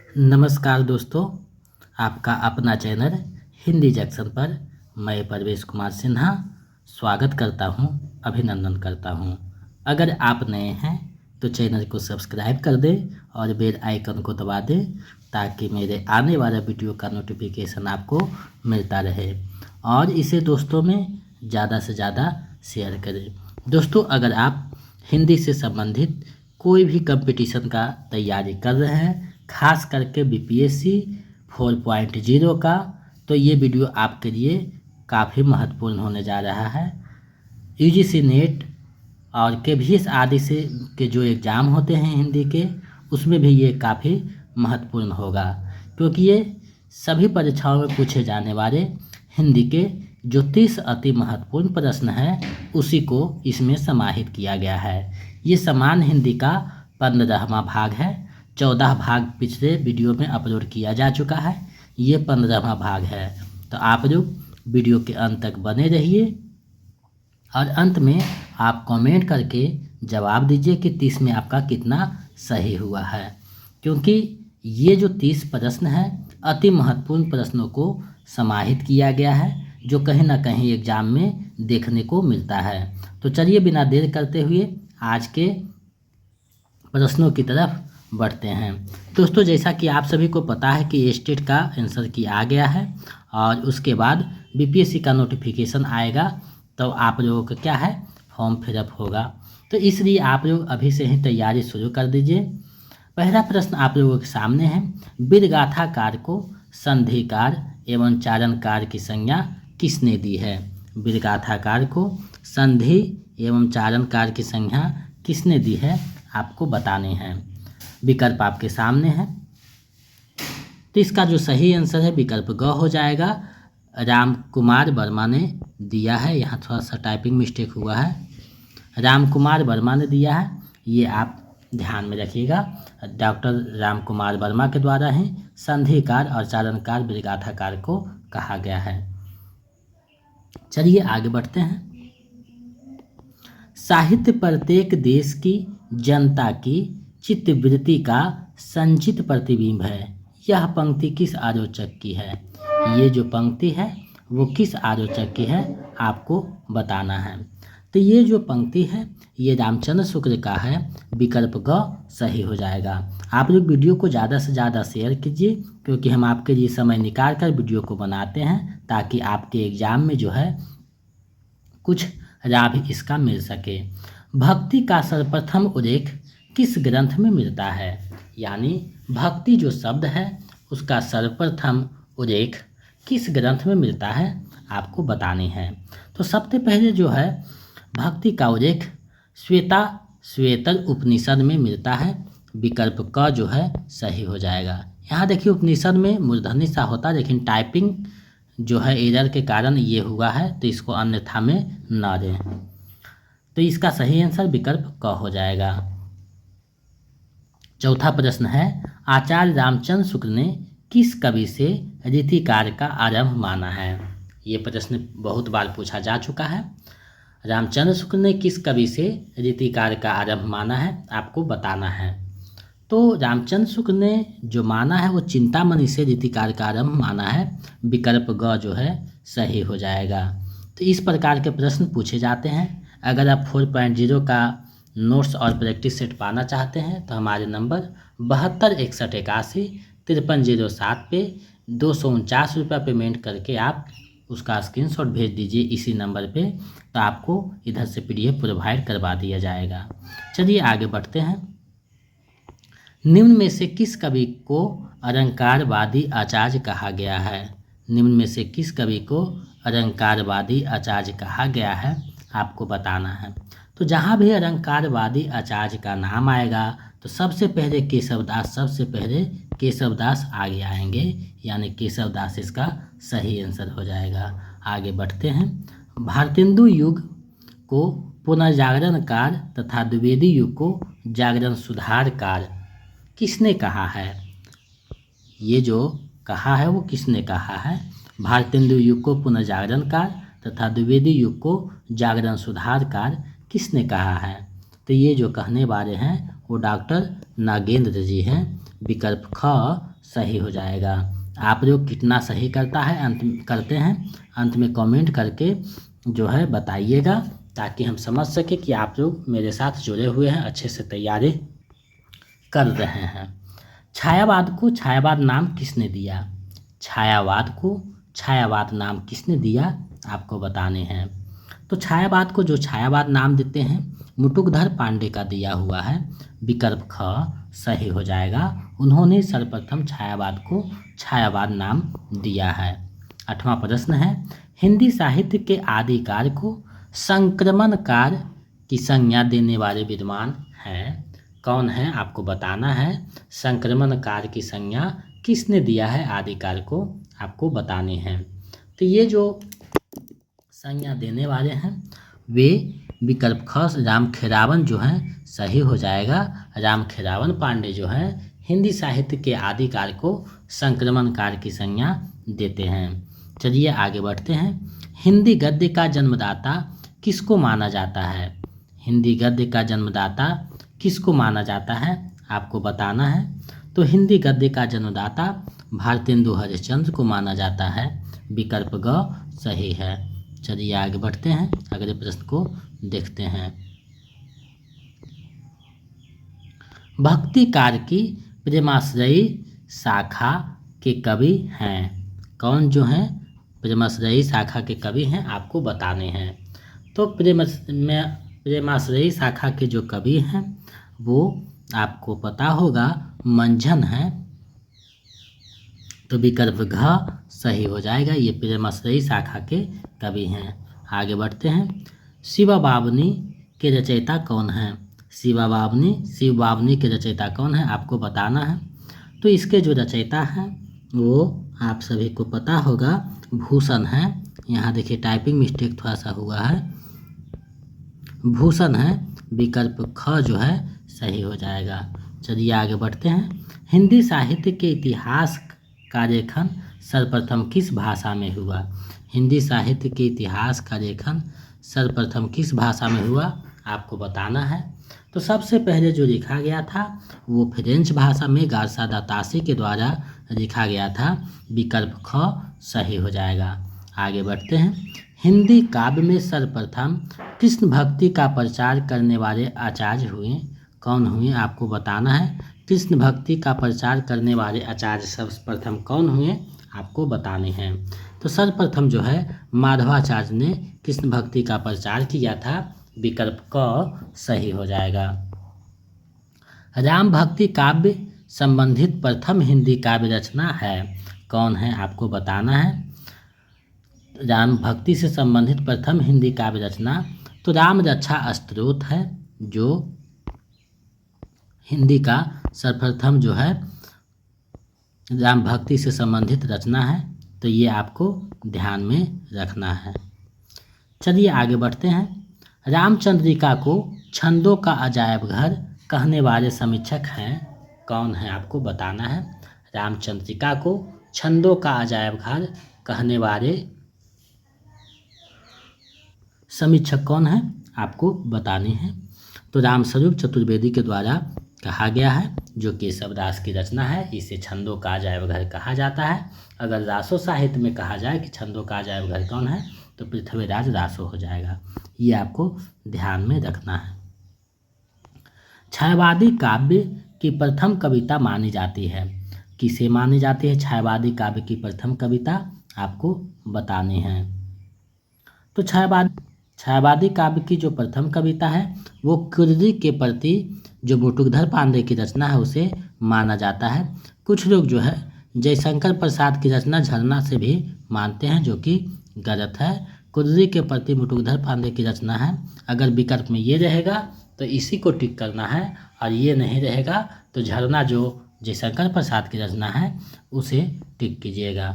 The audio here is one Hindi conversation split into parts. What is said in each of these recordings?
नमस्कार दोस्तों, आपका अपना चैनल हिंदी जंक्शन पर मैं परवेश कुमार सिन्हा स्वागत करता हूं, अभिनंदन करता हूं। अगर आप नए हैं तो चैनल को सब्सक्राइब कर दें और बेल आइकन को दबा दें ताकि मेरे आने वाला वीडियो का नोटिफिकेशन आपको मिलता रहे और इसे दोस्तों में ज़्यादा से ज़्यादा शेयर करें। दोस्तों, अगर आप हिंदी से संबंधित कोई भी कंपटीशन का तैयारी कर रहे हैं, खास करके बीपीएससी 4.0 का, तो ये वीडियो आपके लिए काफ़ी महत्वपूर्ण होने जा रहा है। यूजीसी नेट और केवीएस आदि से के जो एग्ज़ाम होते हैं हिंदी के, उसमें भी ये काफ़ी महत्वपूर्ण होगा, क्योंकि ये सभी परीक्षाओं में पूछे जाने वाले हिंदी के जो 30 अति महत्वपूर्ण प्रश्न हैं उसी को इसमें समाहित किया गया है। ये समान हिंदी का 15वां भाग है। 14 भाग पिछले वीडियो में अपलोड किया जा चुका है, ये 15वां भाग है। तो आप लोग वीडियो के अंत तक बने रहिए और अंत में आप कमेंट करके जवाब दीजिए कि 30 में आपका कितना सही हुआ है, क्योंकि ये जो 30 प्रश्न हैं अति महत्वपूर्ण प्रश्नों को समाहित किया गया है जो कहीं ना कहीं एग्जाम में देखने को मिलता है। तो चलिए बिना देर करते हुए आज के प्रश्नों की तरफ बढ़ते हैं। दोस्तों, जैसा कि आप सभी को पता है कि स्टेट का आंसर की आ गया है और उसके बाद बीपीएससी का नोटिफिकेशन आएगा तो आप लोगों का क्या है, फॉर्म फिलअप होगा। तो इसलिए आप लोग अभी से ही तैयारी शुरू कर दीजिए। पहला प्रश्न आप लोगों के सामने है, वीरगाथाकार को संधिकार एवं चारणकार की संज्ञा किसने दी है? वीरगाथाकार को संधि एवं चारणकार की संज्ञा किसने दी है, आपको बताने हैं। विकल्प आपके सामने है, तो इसका जो सही आंसर है विकल्प ग हो जाएगा। राम कुमार वर्मा ने दिया है, यहाँ थोड़ा सा टाइपिंग मिस्टेक हुआ है, राम कुमार वर्मा ने दिया है, ये आप ध्यान में रखिएगा। डॉक्टर राम कुमार वर्मा के द्वारा ही संधिकार और चारणकार वीरगाथाकार को कहा गया है। चलिए आगे बढ़ते हैं। साहित्य प्रत्येक देश की जनता की चित्तवृत्ति का संचित प्रतिबिंब है। यह पंक्ति किस आलोचक की है? ये जो पंक्ति है वो किस आलोचक की है, आपको बताना है। तो ये जो पंक्ति है ये रामचंद्र शुक्ल का है, विकल्प ग सही हो जाएगा। आप लोग वीडियो को ज़्यादा से ज़्यादा शेयर कीजिए, क्योंकि हम आपके लिए समय निकाल कर वीडियो को बनाते हैं ताकि आपके एग्ज़ाम में जो है कुछ लाभ इसका मिल सके। भक्ति का सर्वप्रथम उल्लेख किस ग्रंथ में मिलता है? यानी भक्ति जो शब्द है उसका सर्वप्रथम उल्लेख किस ग्रंथ में मिलता है, आपको बतानी है। तो सबसे पहले जो है भक्ति का उल्लेख श्वेतर उपनिषद में मिलता है, विकल्प क जो है सही हो जाएगा। यहाँ देखिए उपनिषद में मूर्धन्य सा होता है, लेकिन टाइपिंग जो है एरर के कारण ये हुआ है, तो इसको अन्यथा में ना दें। तो इसका सही आंसर विकल्प क हो जाएगा। चौथा प्रश्न है, आचार्य रामचंद्र शुक्ल ने किस कवि से रीतिकार का आरंभ माना है? ये प्रश्न बहुत बार पूछा जा चुका है। रामचंद्र शुक्ल ने किस कवि से रीतिकार का आरंभ माना है, आपको बताना है। तो रामचंद्र शुक्ल ने जो माना है वो चिंतामणि से रीतिकार का आरंभ माना है, विकल्प ग जो है सही हो जाएगा। तो इस प्रकार के प्रश्न पूछे जाते हैं। अगर आप 4.0 का नोट्स और प्रैक्टिस सेट पाना चाहते हैं तो हमारे नंबर 7261815307 पे 249 रुपये पेमेंट करके आप उसका स्क्रीनशॉट भेज दीजिए इसी नंबर पे, तो आपको इधर से PDF प्रोवाइड करवा दिया जाएगा। चलिए आगे बढ़ते हैं। निम्न में से किस कवि को अलंकारवादी आचार्य कहा गया है? निम्न में से किस कवि को अलंकारवादी आचार्य कहा गया है, आपको बताना है। तो जहाँ भी अलंकारवादी आचार्य का नाम आएगा तो सबसे पहले केशवदास आगे आएंगे, यानी केशवदास इसका सही आंसर हो जाएगा। आगे बढ़ते हैं। भारतेंदु युग को पुनर्जागरणकार तथा द्विवेदी युग को जागरण सुधारकार किसने कहा है? ये जो कहा है वो किसने कहा है? भारतेंदु युग को पुनर्जागरणकार तथा द्विवेदी युग को जागरण सुधारकार किसने कहा है? तो ये जो कहने वाले हैं वो डॉक्टर नागेंद्र जी हैं, विकल्प ख सही हो जाएगा। आप लोग कितना सही करते हैं अंत में कमेंट करके जो है बताइएगा, ताकि हम समझ सके कि आप लोग मेरे साथ जुड़े हुए हैं, अच्छे से तैयारी कर रहे हैं। छायावाद को छायावाद नाम किसने दिया? छायावाद को छायावाद नाम किसने दिया आपको बताने हैं। तो छायावाद को जो छायावाद नाम देते हैं मुटुकधर पांडे का दिया हुआ है। विकल्प ख सही हो जाएगा। उन्होंने सर्वप्रथम छायावाद को छायावाद नाम दिया है। 8वां प्रश्न है, हिंदी साहित्य के आदिकाल को संक्रमणकार की संज्ञा देने वाले विद्वान हैं। कौन है आपको बताना है। संक्रमणकार की संज्ञा किसने दिया है आदिकाल को, आपको बताने हैं। तो ये जो संज्ञा देने वाले हैं वे विकल्प ख रामखेलावन जो हैं सही हो जाएगा। रामखेलावन पांडे जो हैं हिंदी साहित्य के आदिकाल को संक्रमणकार की संज्ञा देते हैं। चलिए आगे बढ़ते हैं। हिंदी गद्य का जन्मदाता किसको माना जाता है? हिंदी गद्य का जन्मदाता किसको माना जाता है आपको बताना है। तो हिंदी गद्य का जन्मदाता भारतेंदु हरिश्चंद्र को माना जाता है। विकल्प ग सही है। चलिए आगे बढ़ते हैं, अगले प्रश्न को देखते हैं। भक्तिकार की प्रेमाश्रयी शाखा के कवि हैं। कौन जो हैं प्रेमाश्रयी शाखा के कवि हैं आपको बताने हैं। तो प्रेमाश्रयी शाखा के जो कवि हैं वो आपको पता होगा मंझन है। तो विकल्प घ सही हो जाएगा। ये प्रेमाश्रयी शाखा के कवि हैं। आगे बढ़ते हैं। शिवा बावनी के रचयिता कौन हैं? शिव बावनी के रचयिता कौन है आपको बताना है। तो इसके जो रचयिता हैं वो आप सभी को पता होगा भूषण है। यहाँ देखिए टाइपिंग मिस्टेक थोड़ा सा हुआ है, भूषण है। विकल्प ख जो है सही हो जाएगा। चलिए आगे बढ़ते हैं। हिंदी साहित्य के इतिहास का लेखन सर्वप्रथम किस भाषा में हुआ? हिंदी साहित्य के इतिहास का लेखन सर्वप्रथम किस भाषा में हुआ आपको बताना है। तो सबसे पहले जो लिखा गया था वो फ्रेंच भाषा में गार्सा दा तासी के द्वारा लिखा गया था। विकल्प ख सही हो जाएगा। आगे बढ़ते हैं। हिंदी काव्य में सर्वप्रथम कृष्ण भक्ति का प्रचार करने वाले आचार्य हुए। कौन हुए आपको बताना है। कृष्ण भक्ति का प्रचार करने वाले आचार्य सर्वप्रथम कौन हुए आपको बताने हैं। तो सर्वप्रथम जो है माधवाचार्य ने कृष्ण भक्ति का प्रचार किया था। विकल्प क सही हो जाएगा। राम भक्ति काव्य संबंधित प्रथम हिंदी काव्य रचना है। कौन है आपको बताना है। राम भक्ति से संबंधित प्रथम हिंदी काव्य रचना तो राम रक्षा स्तोत्र है, जो हिंदी का सर्वप्रथम जो है राम भक्ति से संबंधित रचना है। तो ये आपको ध्यान में रखना है। चलिए आगे बढ़ते हैं। रामचंद्रिका को छंदों का अजायब घर कहने वाले समीक्षक हैं। कौन है आपको बताना है। रामचंद्रिका को छंदों का अजायब घर कहने वाले समीक्षक कौन है आपको बताने हैं। तो रामस्वरूप चतुर्वेदी के द्वारा कहा गया है, जो केशव दास की रचना है। इसे छंदों का अजायब घर कहा जाता है। अगर रासो साहित्य में कहा जाए कि छंदों का अजायब घर कौन है तो पृथ्वीराज रासो हो जाएगा। ये आपको ध्यान में रखना है। छायावादी काव्य की प्रथम कविता मानी जाती है। किसे मानी जाती है छायावादी काव्य की प्रथम कविता आपको बताने हैं। तो छायावादी काव्य की जो प्रथम कविता है वो कुर्री के प्रति जो मुटुकधर पांडे की रचना है उसे माना जाता है। कुछ लोग जो है जयशंकर प्रसाद की रचना झरना से भी मानते हैं, जो कि गलत है। कुर्री के प्रति मुटुकधर पांडे की रचना है। अगर विकल्प में ये रहेगा तो इसी को टिक करना है, और ये नहीं रहेगा तो झरना जो जयशंकर प्रसाद की रचना है उसे टिक कीजिएगा।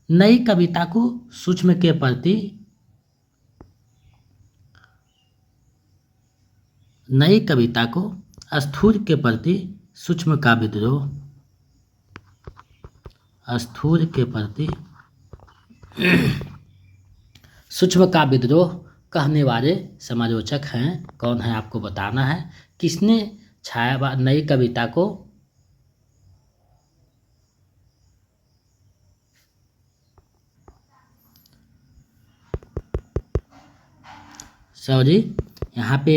नई कविता को सूक्ष्म के प्रति नई कविता को स्थूल के प्रति सूक्ष्म का विद्रोह स्थूल के प्रति सूक्ष्म का विद्रोह कहने वाले समालोचक हैं। कौन है आपको बताना है। किसने नई कविता को सॉरी, यहाँ पे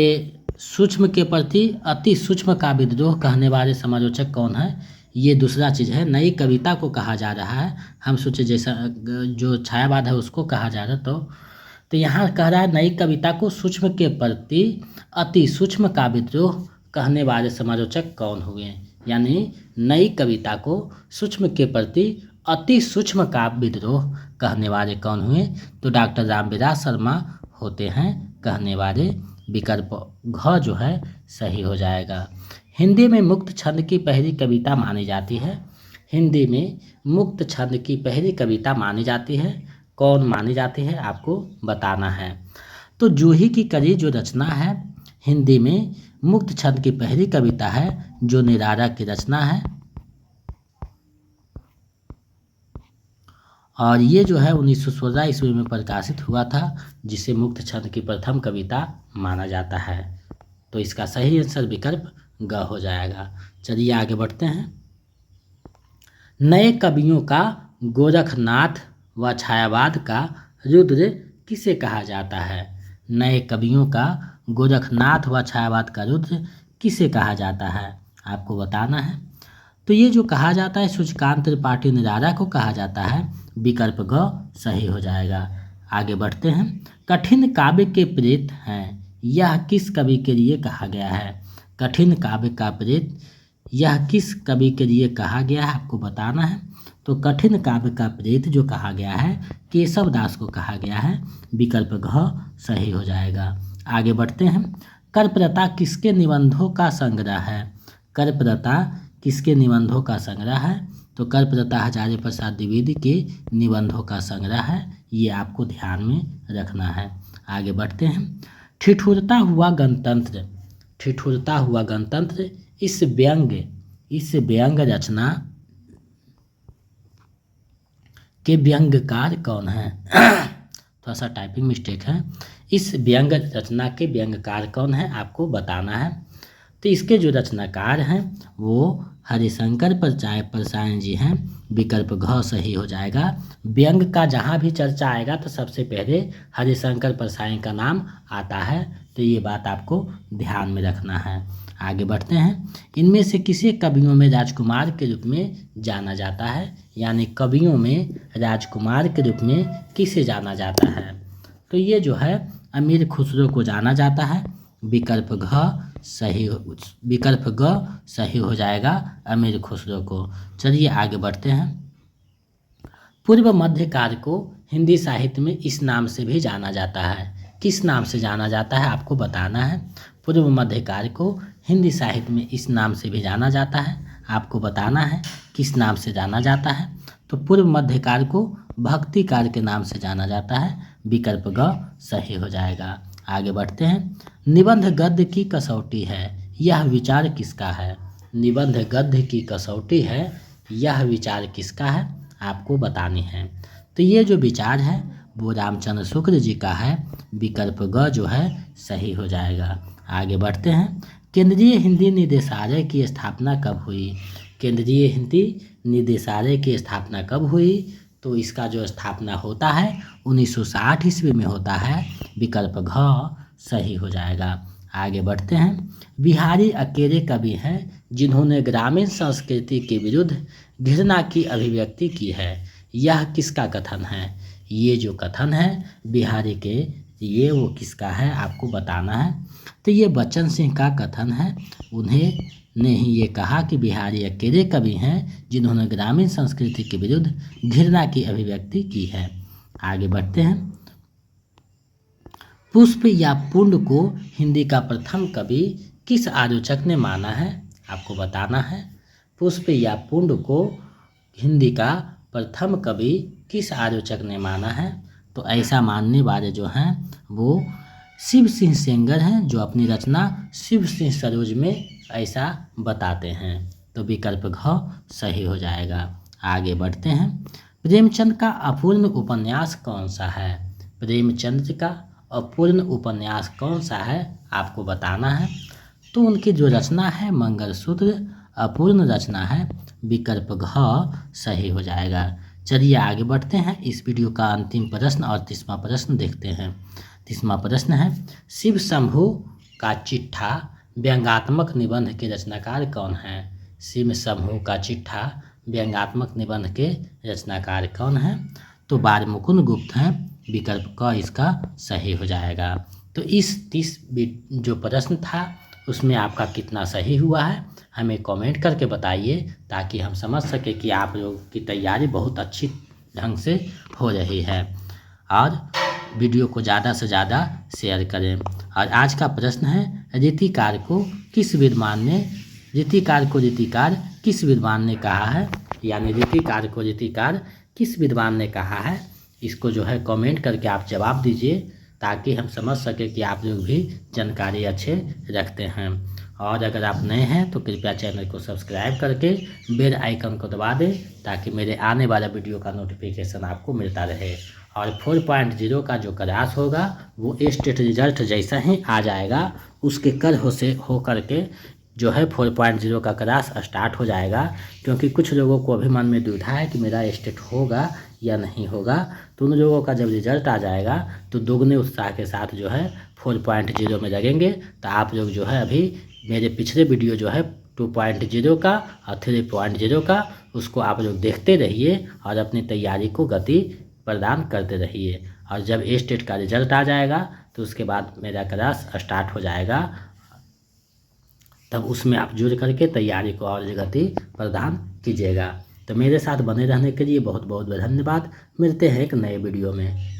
सूक्ष्म के प्रति अति सूक्ष्म का विद्रोह कहने वाले समालोचक कौन है, ये दूसरा चीज़ है। नई कविता को कहा जा रहा है, हम सोचे जैसा जो छायावाद है उसको कहा जा रहा है। तो यहाँ कह रहा है नई कविता को सूक्ष्म के प्रति अति सूक्ष्म का विद्रोह कहने वाले समालोचक कौन हुए, यानी नई कविता को सूक्ष्म के प्रति अति सूक्ष्म का विद्रोह कहने वाले कौन हुए, तो डॉक्टर रामविलास शर्मा होते हैं कहने वाले। विकल्प घ जो है सही हो जाएगा। हिंदी में मुक्त छंद की पहली कविता मानी जाती है, हिंदी में मुक्त छंद की पहली कविता मानी जाती है, कौन मानी जाती है आपको बताना है। तो जूही की कली जो रचना है हिंदी में मुक्त छंद की पहली कविता है, जो निराला की रचना है, और ये जो है 1916 ईस्वी में प्रकाशित हुआ था, जिसे मुक्त छंद की प्रथम कविता माना जाता है। तो इसका सही आंसर विकल्प ग हो जाएगा। चलिए आगे बढ़ते हैं। नए कवियों का गोरखनाथ व छायावाद का रुद्र किसे कहा जाता है, नए कवियों का गोरखनाथ व छायावाद का रुद्र किसे कहा जाता है आपको बताना है। तो ये जो कहा जाता है सूर्यकांत त्रिपाठी निराला को कहा जाता है, विकल्प ग सही हो जाएगा। आगे बढ़ते हैं। कठिन काव्य के प्रेत हैं, यह किस कवि के लिए कहा गया है, कठिन काव्य का प्रेत यह किस कवि के लिए कहा गया है आपको बताना है। तो कठिन काव्य का प्रेत जो कहा गया है केशव दास को कहा गया है, विकल्प घ सही हो जाएगा। आगे बढ़ते हैं। कर्प्रता किसके निबंधों का संग्रह है, कर्प्रता किसके निबंधों का संग्रह है, तो कर्प्रता हजारी प्रसाद द्विवेदी के निबंधों का संग्रह है, ये आपको ध्यान में रखना है। आगे बढ़ते हैं। ठिठुरता हुआ गणतंत्र, ठिठुरता हुआ गणतंत्र इस व्यंग्य रचना के व्यंग्यकार कौन है थोड़ा सा टाइपिंग मिस्टेक है। इस व्यंग्य रचना के व्यंग्यकार कौन है आपको बताना है। तो इसके जो रचनाकार हैं वो हरिशंकर परसाई जी हैं, विकल्प घ सही हो जाएगा। व्यंग का जहाँ भी चर्चा आएगा तो सबसे पहले हरिशंकर परसाई का नाम आता है, तो ये बात आपको ध्यान में रखना है। आगे बढ़ते हैं। इनमें से किसे कवियों में राजकुमार के रूप में जाना जाता है, यानी कवियों में राजकुमार के रूप में किसे जाना जाता है, तो ये जो है अमीर खुसरो को जाना जाता है, विकल्प ग सही हो जाएगा अमीर खुसरो को। चलिए आगे बढ़ते हैं। पूर्व मध्यकाल को हिंदी साहित्य में इस नाम से भी जाना जाता है, किस नाम से जाना जाता है आपको बताना है। पूर्व मध्यकाल को हिंदी साहित्य में इस नाम से भी जाना जाता है, आपको बताना है किस नाम से जाना जाता है। तो पूर्व मध्यकाल को भक्ति काल के नाम से जाना जाता है, विकल्प ग सही हो जाएगा। आगे बढ़ते हैं। निबंध गद्य की कसौटी है, यह विचार किसका है, निबंध गद्य की कसौटी है, यह विचार किसका है आपको बतानी है। तो ये जो विचार है वो रामचंद्र शुक्ल जी का है, विकल्प ग जो है सही हो जाएगा। आगे बढ़ते हैं। केंद्रीय हिंदी निदेशालय की स्थापना कब हुई, केंद्रीय हिंदी निदेशालय की स्थापना कब हुई, तो इसका जो स्थापना होता है 1960 ईस्वी में होता है, विकल्प घ सही हो जाएगा। आगे बढ़ते हैं। बिहारी अकेले कवि हैं जिन्होंने ग्रामीण संस्कृति के विरुद्ध घृणा की अभिव्यक्ति की है, यह किसका कथन है, ये जो कथन है बिहारी के ये वो किसका है आपको बताना है। तो ये बच्चन सिंह का कथन है, उन्हें ने ही ये कहा कि बिहारी अकेले कवि हैं जिन्होंने ग्रामीण संस्कृति के विरुद्ध घृणा की अभिव्यक्ति की है। आगे बढ़ते हैं। पुष्प या पुंड को हिंदी का प्रथम कवि किस आलोचक ने माना है आपको बताना है। पुष्प या पुंड को हिंदी का प्रथम कवि किस आलोचक ने माना है, तो ऐसा मानने वाले जो हैं वो शिव सिंह सेंगर हैं, जो अपनी रचना शिव सिंह सरोज में ऐसा बताते हैं, तो विकल्प घ सही हो जाएगा। आगे बढ़ते हैं। प्रेमचंद का अपूर्ण उपन्यास कौन सा है, प्रेमचंद का अपूर्ण उपन्यास कौन सा है आपको बताना है। तो उनकी जो रचना है मंगलसूत्र अपूर्ण रचना है, विकल्प घ सही हो जाएगा। चलिए आगे बढ़ते हैं। इस वीडियो का अंतिम प्रश्न और 30वां प्रश्न देखते हैं। 30वां प्रश्न है, शिव शंभू का चिट्ठा व्यंग्यात्मक निबंध के रचनाकार कौन है? शिव शंभू का चिट्ठा व्यंग्यात्मक निबंध के रचनाकार कौन है? तो बाल मुकुंद गुप्त हैं। विकल्प क इसका सही हो जाएगा। तो इस 30 जो प्रश्न था उसमें आपका कितना सही हुआ है हमें कमेंट करके बताइए, ताकि हम समझ सके कि आप लोग की तैयारी बहुत अच्छी ढंग से हो रही है। और वीडियो को ज़्यादा से ज़्यादा शेयर करें। और आज का प्रश्न है, रीतिकार को किस विद्वान ने कहा है? यानी रीतिकार को रीतिकार किस विद्वान ने कहा है? इसको जो है कमेंट करके आप जवाब दीजिए, ताकि हम समझ सके कि आप लोग भी जानकारी अच्छे रखते हैं। और अगर आप नए हैं तो कृपया चैनल को सब्सक्राइब करके बेल आइकन को दबा दें, ताकि मेरे आने वाला वीडियो का नोटिफिकेशन आपको मिलता रहे। और 4.0 का जो क्लास होगा वो स्टेट रिजल्ट जैसा ही आ जाएगा, उसके हो करके जो है 4.0 का क्लास स्टार्ट हो जाएगा। क्योंकि कुछ लोगों को अभी मन में दुविधा है कि मेरा स्टेट होगा या नहीं होगा, तो उन लोगों का जब रिजल्ट आ जाएगा तो दोगुने उत्साह के साथ जो है 4.0 में लगेंगे। तो आप लोग जो है अभी मेरे पिछले वीडियो जो है 2.0 का और 3.0 का, उसको आप लोग देखते रहिए और अपनी तैयारी को गति प्रदान करते रहिए। और जब स्टेट का रिजल्ट आ जाएगा तो उसके बाद मेरा क्लास स्टार्ट हो जाएगा, तब उसमें आप जुड़ करके तैयारी को और गति प्रदान कीजिएगा। तो मेरे साथ बने रहने के लिए बहुत बहुत धन्यवाद। मिलते हैं एक नए वीडियो में।